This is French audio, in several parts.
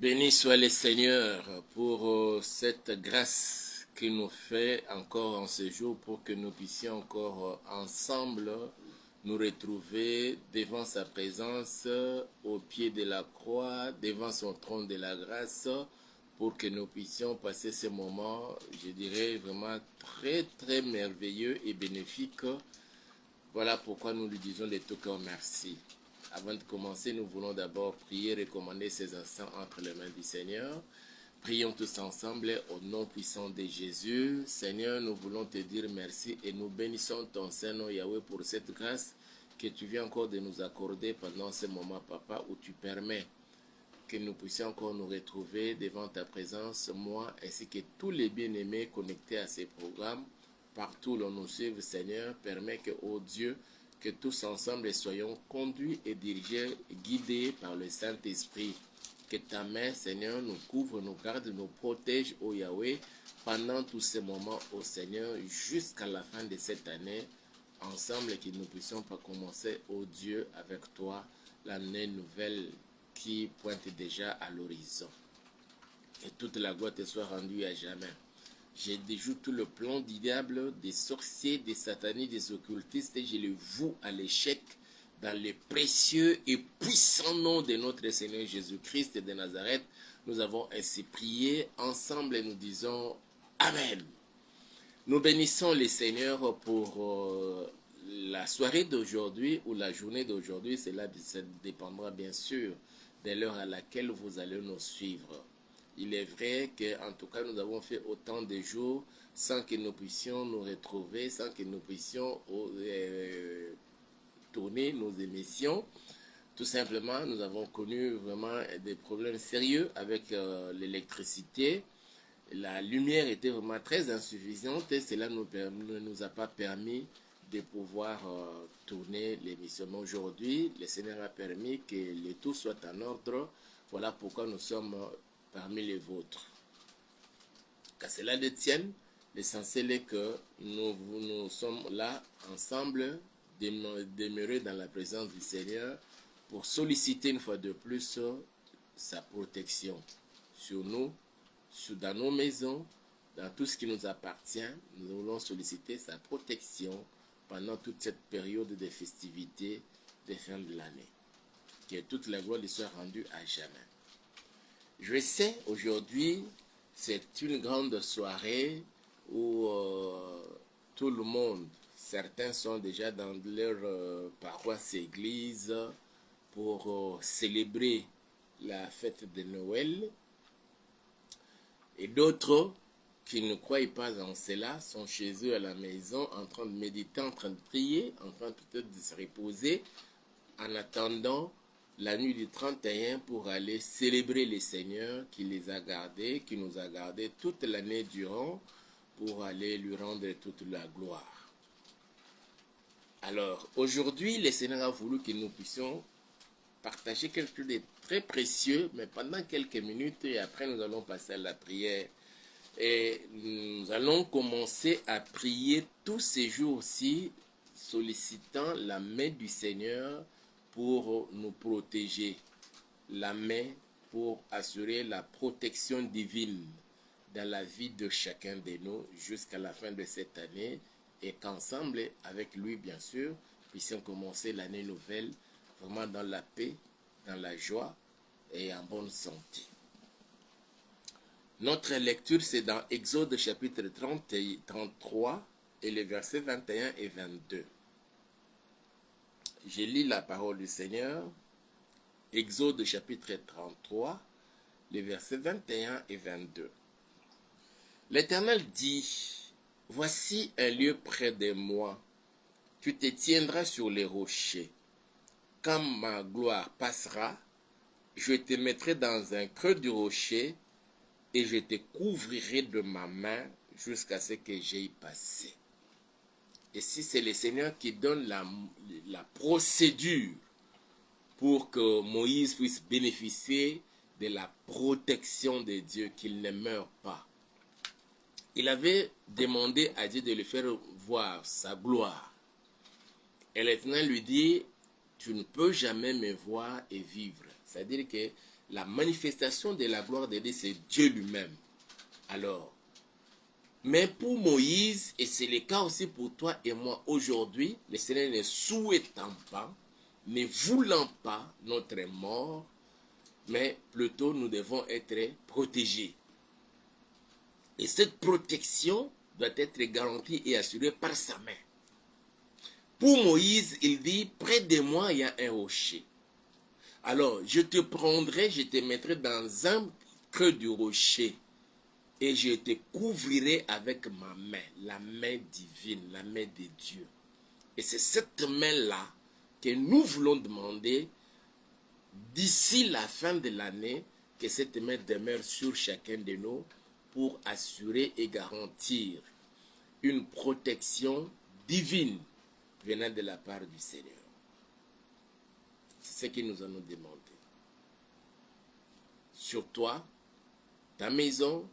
Béni soit le Seigneur pour cette grâce qu'il nous fait encore en ce jour pour que nous puissions encore ensemble nous retrouver devant sa présence au pied de la croix, devant son trône de la grâce, pour que nous puissions passer ce moment, je dirais, vraiment très très merveilleux et bénéfique. Voilà pourquoi nous lui disons de tout cœur merci. Avant de commencer, nous voulons d'abord prier, recommander ces instants entre les mains du Seigneur. Prions tous ensemble au nom puissant de Jésus. Seigneur, nous voulons te dire merci et nous bénissons ton Saint-Nom, Yahweh, pour cette grâce que tu viens encore de nous accorder pendant ce moment, Papa, où tu permets que nous puissions encore nous retrouver devant ta présence, moi ainsi que tous les bien-aimés connectés à ces programmes. Partout où l'on nous suive, Seigneur, permet que, ô Dieu, que tous ensemble soyons conduits et dirigés, guidés par le Saint-Esprit. Que ta main, Seigneur, nous couvre, nous garde, nous protège, ô Yahweh, pendant tous ces moments, ô Seigneur, jusqu'à la fin de cette année, ensemble, et que nous puissions pas commencer, ô Dieu, avec toi, l'année nouvelle qui pointe déjà à l'horizon. Et toute la gloire te soit rendue à jamais. Je déjoue tout le plan du diable, des sorciers, des satanistes, des occultistes, et je le voue à l'échec dans le précieux et puissant nom de notre Seigneur Jésus-Christ de Nazareth. Nous avons ainsi prié ensemble et nous disons Amen. Nous bénissons le Seigneur pour la soirée d'aujourd'hui ou la journée d'aujourd'hui. Cela dépendra bien sûr de l'heure à laquelle vous allez nous suivre. Il est vrai qu'en tout cas, nous avons fait autant de jours sans que nous puissions nous retrouver, sans que nous puissions tourner nos émissions. Tout simplement, nous avons connu vraiment des problèmes sérieux avec l'électricité. La lumière était vraiment très insuffisante et cela ne nous a pas permis de pouvoir tourner l'émission. Mais aujourd'hui, le Seigneur a permis que le tout soit en ordre. Voilà pourquoi nous sommes parmi les vôtres. Qu'à cela ne tienne, l'essentiel est que nous sommes là ensemble, demeurer dans la présence du Seigneur pour solliciter une fois de plus sa protection sur nous, dans nos maisons, dans tout ce qui nous appartient. Nous voulons solliciter sa protection pendant toute cette période de festivités de fin de l'année. Que toute la gloire lui soit rendue à jamais. Je sais, aujourd'hui, c'est une grande soirée où tout le monde, certains sont déjà dans leur paroisse église pour célébrer la fête de Noël. Et d'autres qui ne croient pas en cela sont chez eux à la maison en train de méditer, en train de prier, en train peut-être de se reposer en attendant la nuit du 31 pour aller célébrer le Seigneur qui les a gardés, qui nous a gardés toute l'année durant pour aller lui rendre toute la gloire. Alors, aujourd'hui, le Seigneur a voulu que nous puissions partager quelque chose de très précieux, mais pendant quelques minutes, et après nous allons passer à la prière. Et nous allons commencer à prier tous ces jours-ci, sollicitant la main du Seigneur pour nous protéger, la main pour assurer la protection divine dans la vie de chacun de nous jusqu'à la fin de cette année, et qu'ensemble, avec lui bien sûr, puissions commencer l'année nouvelle vraiment dans la paix, dans la joie et en bonne santé. Notre lecture, c'est dans Exode chapitre 30 et 33 et les versets 21 et 22. Je lis la parole du Seigneur. Exode chapitre 33, les versets 21 et 22. L'Éternel dit, « Voici un lieu près de moi. Tu te tiendras sur les rochers. Quand ma gloire passera, je te mettrai dans un creux du rocher et je te couvrirai de ma main jusqu'à ce que j'aille passer. » Et si c'est le Seigneur qui donne la procédure pour que Moïse puisse bénéficier de la protection de Dieu, qu'il ne meure pas. Il avait demandé à Dieu de lui faire voir sa gloire. Et l'Éternel lui dit, tu ne peux jamais me voir et vivre. C'est-à-dire que la manifestation de la gloire de Dieu, c'est Dieu lui-même. Alors, mais pour Moïse, et c'est le cas aussi pour toi et moi aujourd'hui, le Seigneur ne souhaitant pas, ne voulant pas notre mort, mais plutôt nous devons être protégés. Et cette protection doit être garantie et assurée par sa main. Pour Moïse, il dit, près de moi, il y a un rocher. Alors, je te prendrai, je te mettrai dans un creux du rocher et je te couvrirai avec ma main, la main divine, la main de Dieu. Et c'est cette main-là que nous voulons demander d'ici la fin de l'année, que cette main demeure sur chacun de nous pour assurer et garantir une protection divine venant de la part du Seigneur. C'est ce que nous allons demander. Sur toi, ta maison,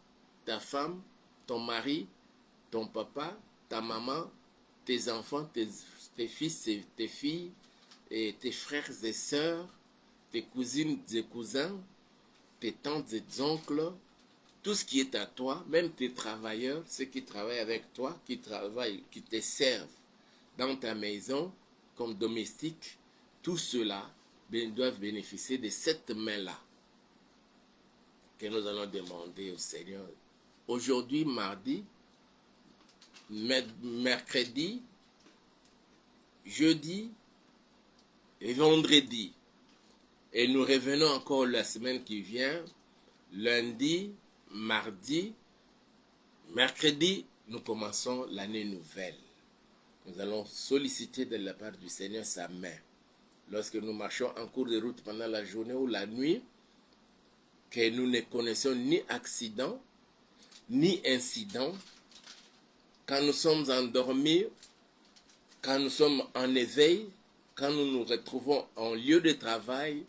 ta femme, ton mari, ton papa, ta maman, tes enfants, tes fils et tes filles, et tes frères et sœurs, tes cousines et cousins, tes tantes et oncles, tout ce qui est à toi, même tes travailleurs, ceux qui travaillent avec toi, qui travaillent, qui te servent dans ta maison comme domestique, tout cela doivent bénéficier de cette main-là que nous allons demander au Seigneur. Aujourd'hui, mardi, mercredi, jeudi et vendredi. Et nous revenons encore la semaine qui vient, lundi, mardi, mercredi, nous commençons l'année nouvelle. Nous allons solliciter de la part du Seigneur sa main. Lorsque nous marchons en cours de route pendant la journée ou la nuit, que nous ne connaissons ni accident, ni incident, quand nous sommes endormis, quand nous sommes en éveil, quand nous nous retrouvons en lieu de travail,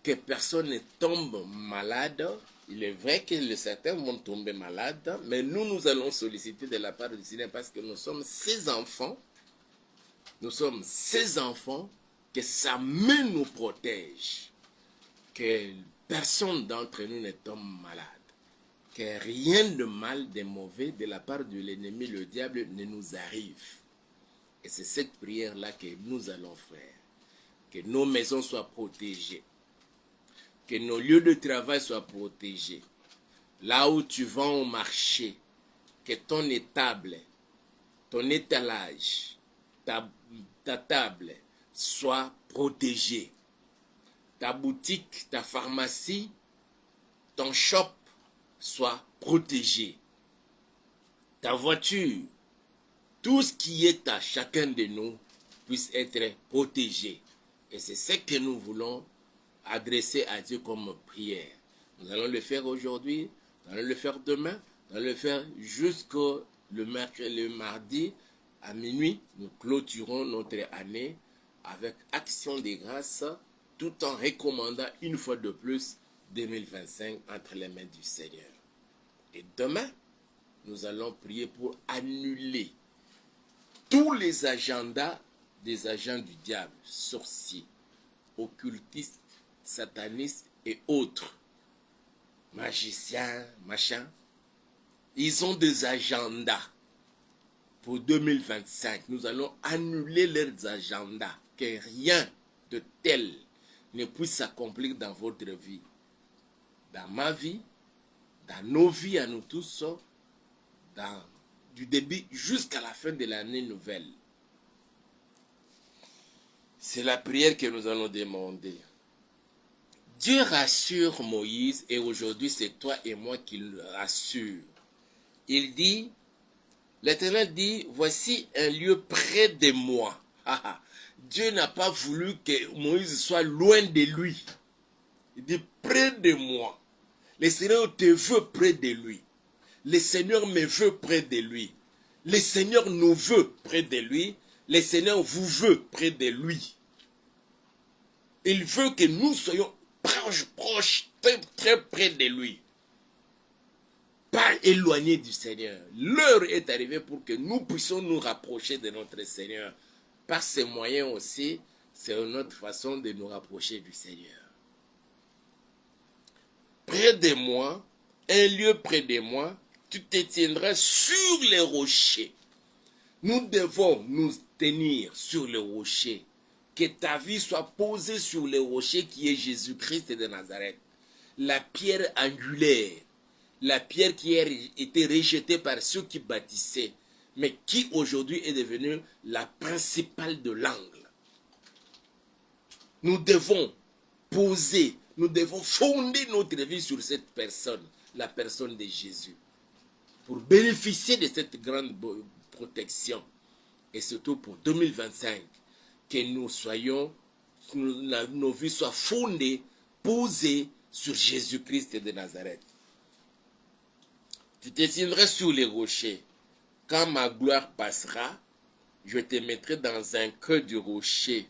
que personne ne tombe malade. Il est vrai que certains vont tomber malades, mais nous allons solliciter de la part du Seigneur parce que nous sommes ses enfants. Nous sommes ses enfants, que sa main nous protège, que personne d'entre nous ne tombe malade, que rien de mal, de mauvais de la part de l'ennemi, le diable, ne nous arrive. Et c'est cette prière-là que nous allons faire. Que nos maisons soient protégées. Que nos lieux de travail soient protégés. Là où tu vas au marché, que ton étable, ton étalage, ta table soit protégée. Ta boutique, ta pharmacie, ton shop soit protégé. Ta voiture, tout ce qui est à chacun de nous puisse être protégé. Et c'est ce que nous voulons adresser à Dieu comme prière. Nous allons le faire aujourd'hui, nous allons le faire demain, nous allons le faire jusqu'au le mardi à minuit. Nous clôturons notre année avec action de grâce, tout en recommandant une fois de plus 2025 entre les mains du Seigneur. Et demain, nous allons prier pour annuler tous les agendas des agents du diable, sorciers, occultistes, satanistes et autres, magiciens, machin. Ils ont des agendas pour 2025. Nous allons annuler leurs agendas, que rien de tel ne puisse s'accomplir dans votre vie, dans ma vie, dans nos vies à nous tous, du début jusqu'à la fin de l'année nouvelle. C'est la prière que nous allons demander. Dieu rassure Moïse et aujourd'hui c'est toi et moi qui le rassure. Il dit, l'Éternel dit, voici un lieu près de moi. Dieu n'a pas voulu que Moïse soit loin de lui. Il dit près de moi. Le Seigneur te veut près de lui. Le Seigneur me veut près de lui. Le Seigneur nous veut près de lui. Le Seigneur vous veut près de lui. Il veut que nous soyons proches, très près de lui. Pas éloignés du Seigneur. L'heure est arrivée pour que nous puissions nous rapprocher de notre Seigneur. Par ces moyens aussi, c'est notre façon de nous rapprocher du Seigneur. près de moi, un lieu près de moi, tu te tiendras sur les rochers. Nous devons nous tenir sur le rocher. Que ta vie soit posée sur le rocher qui est Jésus-Christ de Nazareth. La pierre angulaire, la pierre qui a été rejetée par ceux qui bâtissaient, mais qui aujourd'hui est devenue la principale de l'angle. Nous devons poser, nous devons fonder notre vie sur cette personne, la personne de Jésus, pour bénéficier de cette grande protection. Et surtout pour 2025, que nous soyons, nos vies soient fondées, posées sur Jésus-Christ de Nazareth. Tu te tiendras sur les rochers. Quand ma gloire passera, je te mettrai dans un creux du rocher.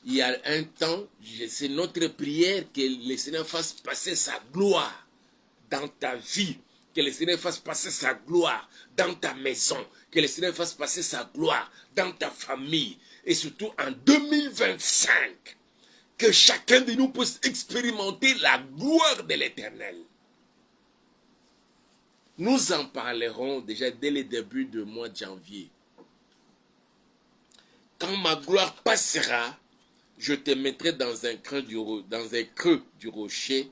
Il y a un temps, c'est notre prière que le Seigneur fasse passer sa gloire dans ta vie. Que le Seigneur fasse passer sa gloire dans ta maison. Que le Seigneur fasse passer sa gloire dans ta famille. Et surtout en 2025, que chacun de nous puisse expérimenter la gloire de l'Éternel. Nous en parlerons déjà dès le début du mois de janvier. Quand ma gloire passera, je te mettrai dans un creux du rocher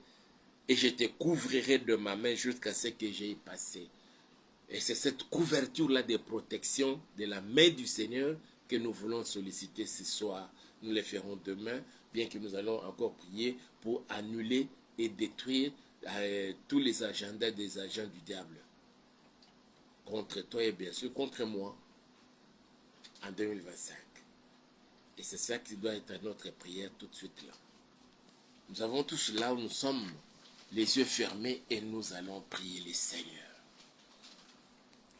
et je te couvrirai de ma main jusqu'à ce que j'aie passé. Et c'est cette couverture-là de protection de la main du Seigneur que nous voulons solliciter ce soir. Nous le ferons demain, bien que nous allons encore prier pour annuler et détruire tous les agendas des agents du diable. Contre toi et bien sûr contre moi en 2025. Et c'est ça qui doit être notre prière tout de suite là. Nous avons tous là où nous sommes, les yeux fermés, et nous allons prier le Seigneur.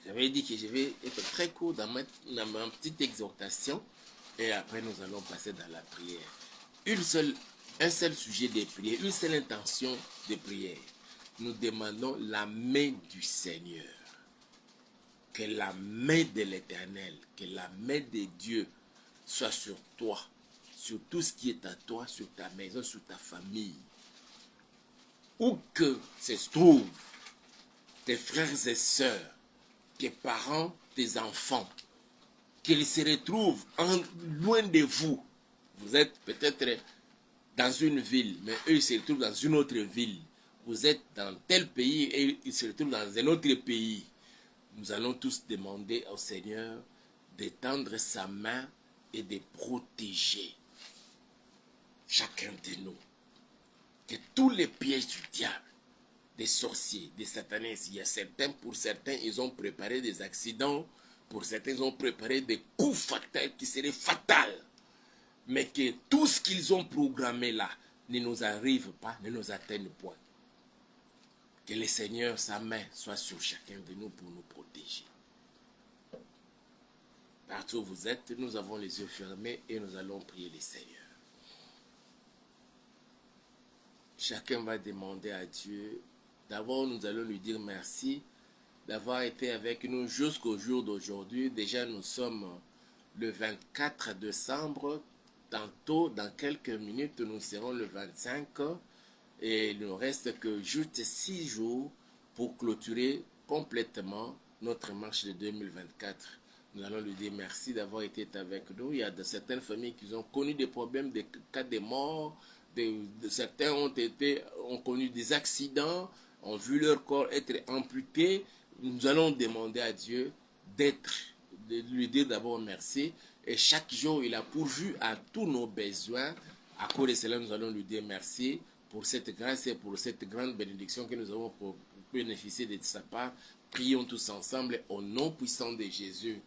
J'avais dit que je vais être très court dans ma petite exhortation, et après nous allons passer dans la prière. Un seul sujet de prière, une seule intention de prière. Nous demandons la main du Seigneur. Que la main de l'Éternel, que la main de Dieu soit sur toi, sur tout ce qui est à toi, sur ta maison, sur ta famille. Où que se trouvent tes frères et sœurs, tes parents, tes enfants, qu'ils se retrouvent loin de vous. Vous êtes peut-être dans une ville, mais eux ils se retrouvent dans une autre ville. Vous êtes dans tel pays et ils se retrouvent dans un autre pays. Nous allons tous demander au Seigneur d'étendre sa main et de protéger chacun de nous. Que tous les pièges du diable, des sorciers, des satanistes, il y a certains, pour certains, ils ont préparé des accidents, pour certains, ils ont préparé des coups fatals qui seraient fatals. Mais que tout ce qu'ils ont programmé là ne nous arrive pas, ne nous atteigne point. Que le Seigneur, sa main, soit sur chacun de nous pour nous protéger. Partout où vous êtes, nous avons les yeux fermés et nous allons prier le Seigneur. Chacun va demander à Dieu. D'abord, nous allons lui dire merci d'avoir été avec nous jusqu'au jour d'aujourd'hui. Déjà, nous sommes le 24 décembre. Tantôt, dans quelques minutes, nous serons le 25. Et il ne nous reste que juste 6 jours pour clôturer complètement notre marche de 2024. Nous allons lui dire merci d'avoir été avec nous. Il y a de certaines familles qui ont connu des problèmes, des cas de mort. Certains ont connu des accidents, ont vu leur corps être amputé. Nous allons demander à Dieu de lui dire d'abord merci. Et chaque jour, il a pourvu à tous nos besoins. À cause de cela, nous allons lui dire merci pour cette grâce et pour cette grande bénédiction que nous avons bénéficié de sa part. Prions tous ensemble au nom puissant de Jésus.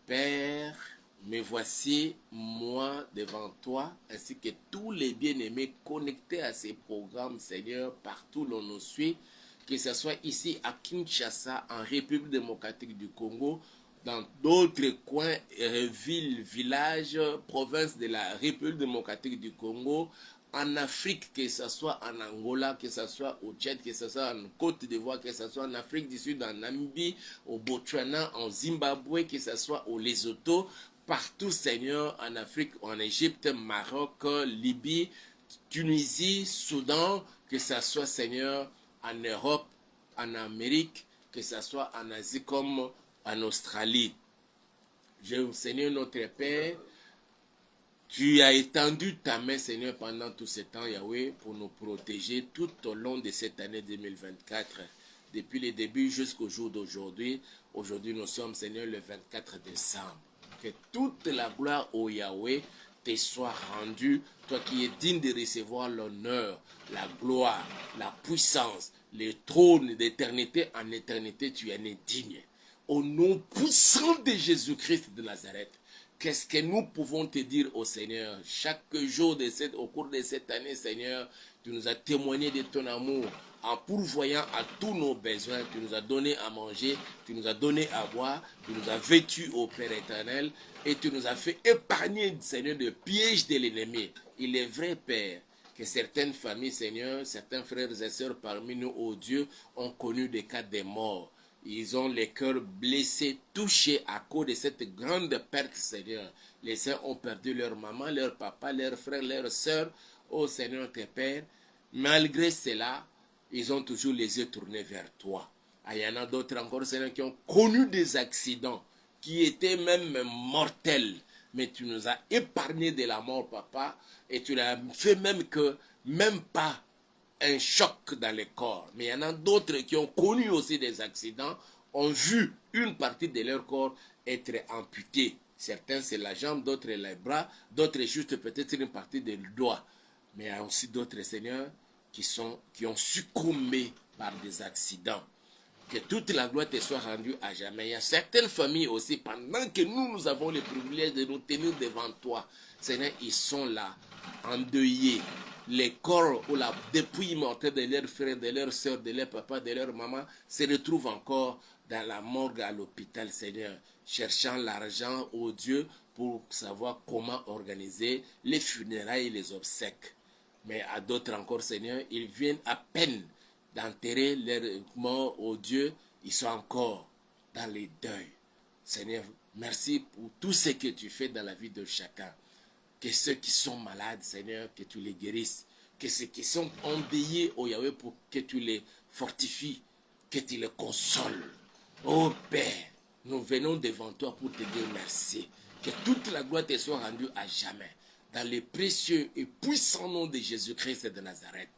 Père, me voici, moi, devant toi, ainsi que tous les bien-aimés connectés à ces programmes, Seigneur, partout où l'on nous suit, que ce soit ici à Kinshasa, en République démocratique du Congo, dans d'autres coins, villes, villages, provinces de la République démocratique du Congo, en Afrique, que ce soit en Angola, que ce soit au Tchad, que ce soit en Côte d'Ivoire, que ce soit en Afrique du Sud, en Namibie, au Botswana, en Zimbabwe, que ce soit au Lesotho, partout, Seigneur, en Afrique, en Égypte, Maroc, Libye, Tunisie, Soudan, que ce soit, Seigneur, en Europe, en Amérique, que ce soit en Asie comme en Australie. Seigneur notre Père, tu as étendu ta main, Seigneur, pendant tout ce temps, Yahweh, pour nous protéger tout au long de cette année 2024. Depuis le début jusqu'au jour d'aujourd'hui. Aujourd'hui, nous sommes, Seigneur, le 24 décembre. Que toute la gloire au Yahweh te soit rendue, toi qui es digne de recevoir l'honneur, la gloire, la puissance, le trône d'éternité en éternité, tu en es digne. Au nom puissant de Jésus-Christ de Nazareth, qu'est-ce que nous pouvons te dire au Seigneur? Chaque jour au cours de cette année, Seigneur, tu nous as témoigné de ton amour en pourvoyant à tous nos besoins. Tu nous as donné à manger, tu nous as donné à boire, tu nous as vêtus au Père éternel et tu nous as fait épargner, Seigneur, de pièges de l'ennemi. Il est vrai, Père, que certaines familles, Seigneur, certains frères et sœurs parmi nous, oh Dieu, ont connu des cas de mort. Ils ont les cœurs blessés, touchés à cause de cette grande perte, Seigneur. Les uns ont perdu leur maman, leur papa, leurs frères, leurs sœurs. Oh Seigneur, tes pères, malgré cela, ils ont toujours les yeux tournés vers toi. Il y en a d'autres encore, Seigneur, qui ont connu des accidents, qui étaient même mortels. Mais tu nous as épargnés de la mort, papa, et tu l'as fait même que, même pas un choc dans le corps. Mais il y en a d'autres qui ont connu aussi des accidents, ont vu une partie de leur corps être amputée. Certains c'est la jambe, d'autres les bras, d'autres juste peut-être une partie des doigts. Mais il y a aussi d'autres, Seigneur, qui ont succombé par des accidents. Que toute la gloire te soit rendue à jamais. Il y a certaines familles aussi, pendant que nous avons le privilège de nous tenir devant toi, Seigneur, ils sont là, endeuillés. Les corps ou la dépouille mortelle de leurs frères, de leurs soeurs, de leurs papas, de leurs mamans se retrouvent encore dans la morgue à l'hôpital, Seigneur, cherchant l'argent au Dieu pour savoir comment organiser les funérailles et les obsèques. Mais à d'autres encore, Seigneur, ils viennent à peine d'enterrer leurs morts au Dieu, ils sont encore dans les deuils. Seigneur, merci pour tout ce que tu fais dans la vie de chacun. Que ceux qui sont malades, Seigneur, que tu les guérisses. Que ceux qui sont endeuillés, oh Yahweh, pour que tu les fortifies, que tu les consoles. Oh Père, nous venons devant toi pour te dire merci. Que toute la gloire te soit rendue à jamais. Dans le précieux et puissant nom de Jésus-Christ de Nazareth.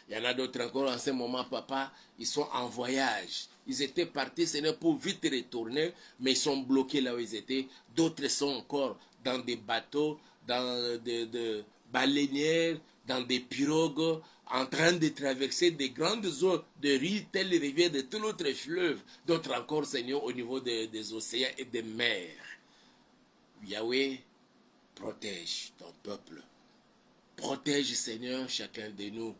Il y en a d'autres encore en ce moment, papa, ils sont en voyage. Ils étaient partis, Seigneur, pour vite retourner, mais ils sont bloqués là où ils étaient. D'autres sont encore dans des bateaux, dans des baleinières, dans des pirogues, en train de traverser des grandes eaux de riz, telles les rivières de tout l'autre fleuve. D'autres encore, Seigneur, au niveau des océans et des mers. Yahweh, protège ton peuple. Protège, Seigneur, chacun de nous.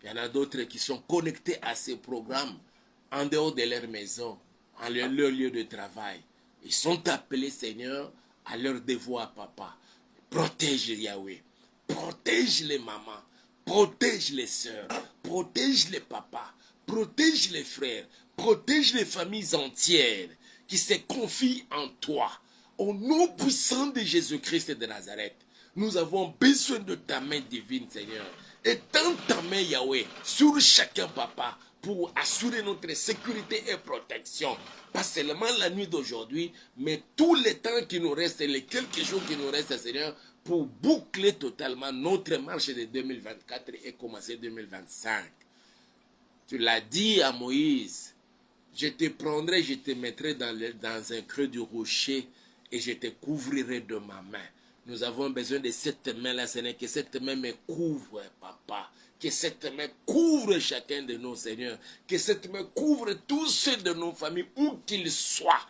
Il y en a d'autres qui sont connectés à ces programmes en dehors de leur maison, en leur lieu de travail. Ils sont appelés, Seigneur, à leur devoir, papa. Protège Yahweh. Protège les mamans. Protège les sœurs. Protège les papas. Protège les frères. Protège les familles entières qui se confient en toi. Au nom puissant de Jésus-Christ de Nazareth, nous avons besoin de ta main divine, Seigneur. Étends ta main, Yahweh, sur chacun, papa, pour assurer notre sécurité et protection. Pas seulement la nuit d'aujourd'hui, mais tous les temps qui nous restent, les quelques jours qui nous restent, Seigneur, pour boucler totalement notre marche de 2024 et commencer 2025. Tu l'as dit à Moïse, je te prendrai, je te mettrai dans un creux du rocher et je te couvrirai de ma main. Nous avons besoin de cette main-là, Seigneur, que cette main me couvre, papa. Que cette main couvre chacun de nos seigneurs. Que cette main couvre tous ceux de nos familles, où qu'ils soient.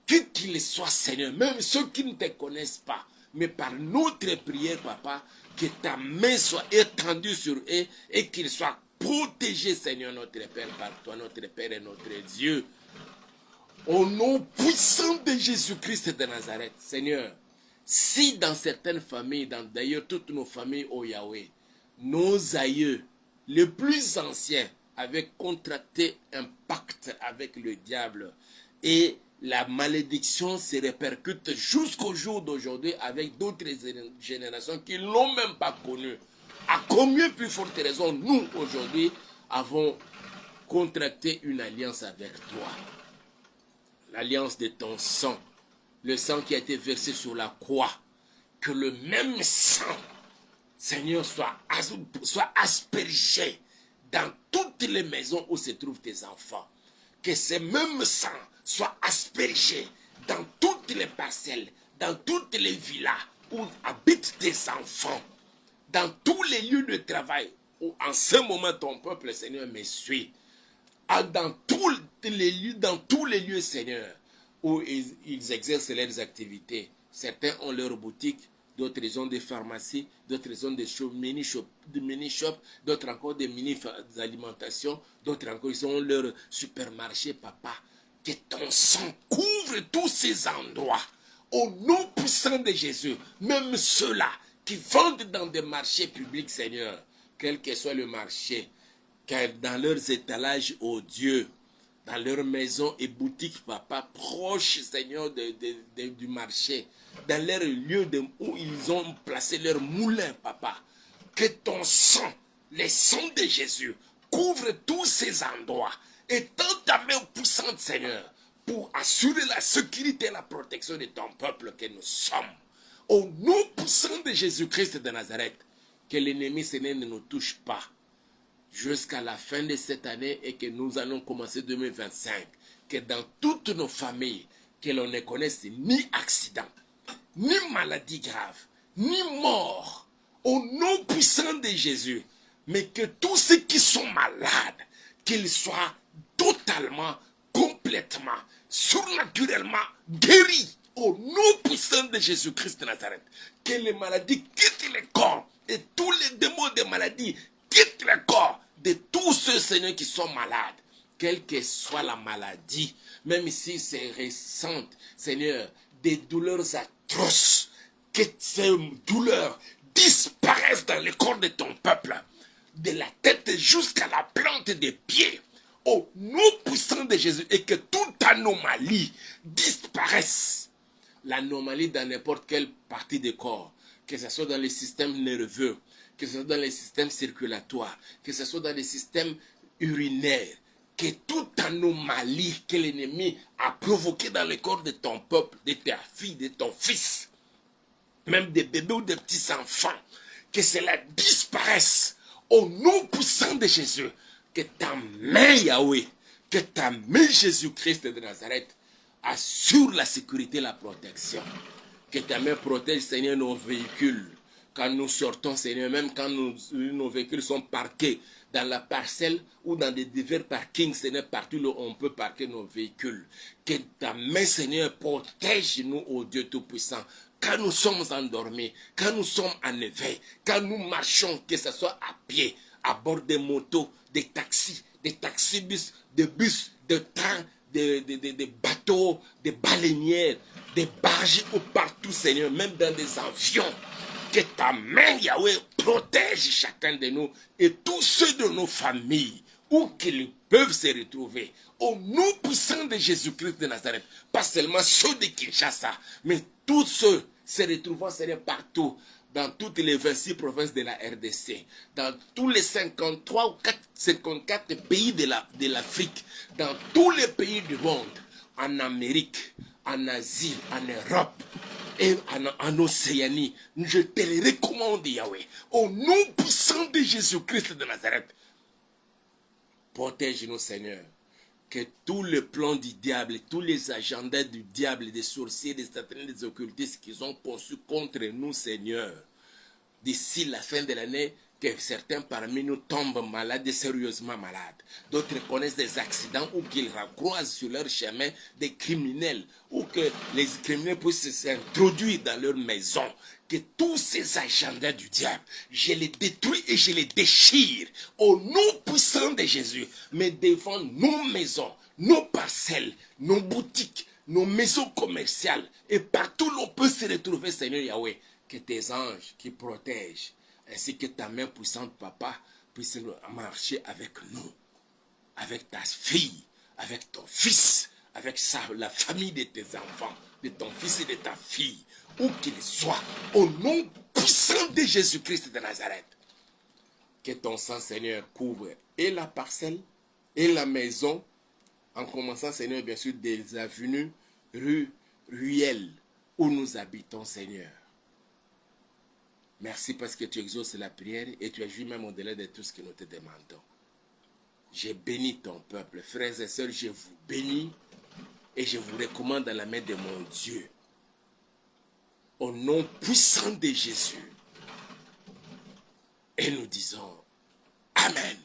Qu'ils soient, Seigneur, même ceux qui ne te connaissent pas. Mais par notre prière, papa, que ta main soit étendue sur eux et qu'ils soient protégés, Seigneur, notre Père, par toi, notre Père et notre Dieu. Au nom puissant de Jésus-Christ de Nazareth, Seigneur, si dans certaines familles, d'ailleurs toutes nos familles, oh Yahweh, nos aïeux, les plus anciens, avaient contracté un pacte avec le diable et la malédiction se répercute jusqu'au jour d'aujourd'hui avec d'autres générations qui ne l'ont même pas connu. À combien plus forte raison, nous aujourd'hui, avons contracté une alliance avec toi. L'alliance de ton sang, le sang qui a été versé sur la croix. Que le même sang, Seigneur, soit aspergé dans toutes les maisons où se trouvent tes enfants. Que ce même sang soit aspergé dans toutes les parcelles, dans toutes les villas où habitent tes enfants, dans tous les lieux de travail où en ce moment ton peuple, Seigneur, me suit. Dans tous les lieux, Seigneur, où ils exercent leurs activités. Certains ont leur boutique, d'autres ils ont des pharmacies, d'autres ils ont des mini-shops, d'autres encore des mini-alimentations, d'autres encore ils ont leur supermarché, papa. Que ton sang couvre tous ces endroits. Au nom puissant de Jésus, même ceux-là qui vendent dans des marchés publics, Seigneur, quel que soit le marché, car dans leurs étalages, oh Dieu, dans leurs maisons et boutiques, papa, proches, Seigneur, du marché, dans leurs lieux où ils ont placé leurs moulins, papa, que ton sang, le sang de Jésus, couvre tous ces endroits et tends ta main puissante, Seigneur, pour assurer la sécurité et la protection de ton peuple que nous sommes. Au nom puissant de Jésus-Christ de Nazareth, que l'ennemi, Seigneur, ne nous touche pas jusqu'à la fin de cette année et que nous allons commencer 2025. Que dans toutes nos familles, que l'on ne connaisse ni accident, ni maladie grave, ni mort, au nom puissant de Jésus, mais que tous ceux qui sont malades, qu'ils soient totalement, complètement, surnaturellement guéris, au nom puissant de Jésus-Christ de Nazareth. Que les maladies quittent le corps et tous les démons de maladie quittent le corps de tous ceux, Seigneur, qui sont malades. Quelle que soit la maladie, même si c'est récente, Seigneur, des douleurs atroces, que ces douleurs disparaissent dans le corps de ton peuple, de la tête jusqu'à la plante des pieds, au nom puissant de Jésus, et que toute anomalie disparaisse. L'anomalie dans n'importe quelle partie du corps, que ce soit dans le système nerveux, que ce soit dans les systèmes circulatoires, que ce soit dans les systèmes urinaires, que toute anomalie que l'ennemi a provoquée dans le corps de ton peuple, de ta fille, de ton fils, même des bébés ou des petits enfants, que cela disparaisse au nom puissant de Jésus. Que ta main, Yahweh, que ta main, Jésus-Christ de Nazareth, assure la sécurité et la protection. Que ta main protège, Seigneur, nos véhicules. Quand nous sortons, Seigneur, même quand nos véhicules sont parqués dans la parcelle ou dans des divers parkings, Seigneur, partout où on peut parquer nos véhicules. Que ta main, Seigneur, protège nous, ô Dieu Tout-Puissant. Quand nous sommes endormis, quand nous sommes en éveil, quand nous marchons, que ce soit à pied, à bord des motos, des taxibus, des bus, des trains, des bateaux, des baleinières, des barges ou partout, Seigneur, même dans des avions. Que ta main, Yahweh, protège chacun de nous et tous ceux de nos familles où qu'ils peuvent se retrouver. Au nom puissant de Jésus-Christ de Nazareth. Pas seulement ceux de Kinshasa, mais tous ceux se retrouvant, Seigneur, partout. Dans toutes les 26 provinces de la RDC, dans tous les 53 ou 54 pays de l'Afrique, dans tous les pays du monde, en Amérique, en Asie, en Europe et en Océanie, je te le recommande, Yahweh, au nom puissant de Jésus-Christ de Nazareth. Protège-nous, Seigneur. Que tous les plans du diable, tous les agendas du diable, des sorciers, des satanins, des occultistes qu'ils ont conçus contre nous, Seigneur, d'ici la fin de l'année, que certains parmi nous tombent malades, sérieusement malades. D'autres connaissent des accidents ou qu'ils croisent sur leur chemin des criminels ou que les criminels puissent s'introduire dans leur maison. Que tous ces agendas du diable, je les détruis et je les déchire au nom puissant de Jésus. Mais devant nos maisons, nos parcelles, nos boutiques, nos maisons commerciales et partout où l'on peut se retrouver, Seigneur Yahweh, que tes anges qui protègent, ainsi que ta main puissante, papa, puissent marcher avec nous, avec ta fille, avec ton fils, avec la famille de tes enfants, de ton fils et de ta fille, où qu'ils soient, au nom puissant de Jésus-Christ de Nazareth. Que ton sang, Seigneur, couvre et la parcelle et la maison, en commençant, Seigneur, bien sûr, des avenues, rues, ruelles où nous habitons, Seigneur. Merci parce que tu exauces la prière et tu agis même au-delà de tout ce que nous te demandons. J'ai béni ton peuple. Frères et sœurs, je vous bénis et je vous recommande dans la main de mon Dieu. Au nom puissant de Jésus. Et nous disons Amen.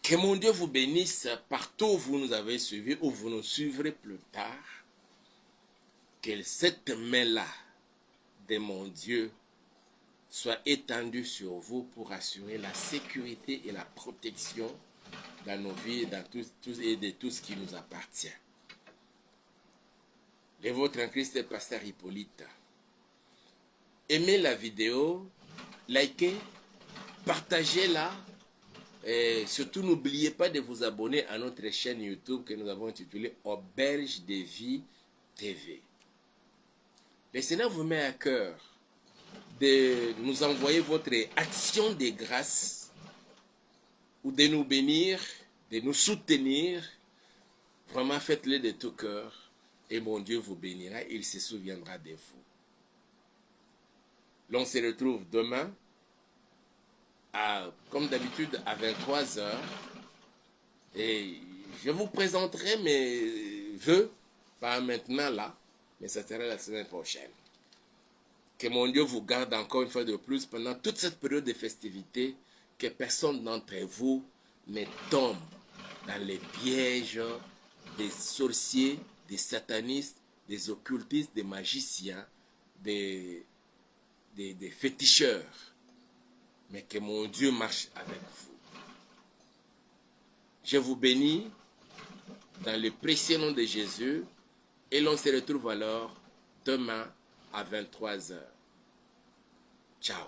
Que mon Dieu vous bénisse partout où vous nous avez suivis ou vous nous suivrez plus tard. Que cette main-là de mon Dieu soit étendue sur vous pour assurer la sécurité et la protection dans nos vies et de tout ce qui nous appartient. Le vôtre en Christ, pasteur Hippolyte. Aimez la vidéo, likez, partagez-la. Et surtout, n'oubliez pas de vous abonner à notre chaîne YouTube que nous avons intitulée Auberge de Vie TV. Le Seigneur vous met à cœur de nous envoyer votre action de grâce ou de nous bénir, de nous soutenir. Vraiment, faites-le de tout cœur et mon Dieu vous bénira, il se souviendra de vous. L'on se retrouve demain, comme d'habitude, à 23h. Et je vous présenterai mes vœux, pas maintenant là, mais ça sera la semaine prochaine. Que mon Dieu vous garde encore une fois de plus pendant toute cette période de festivité, que personne d'entre vous ne tombe dans les pièges des sorciers, des satanistes, des occultistes, des magiciens, des féticheurs. Mais que mon Dieu marche avec vous. Je vous bénis dans le précieux nom de Jésus et l'on se retrouve alors demain à 23h. Ciao.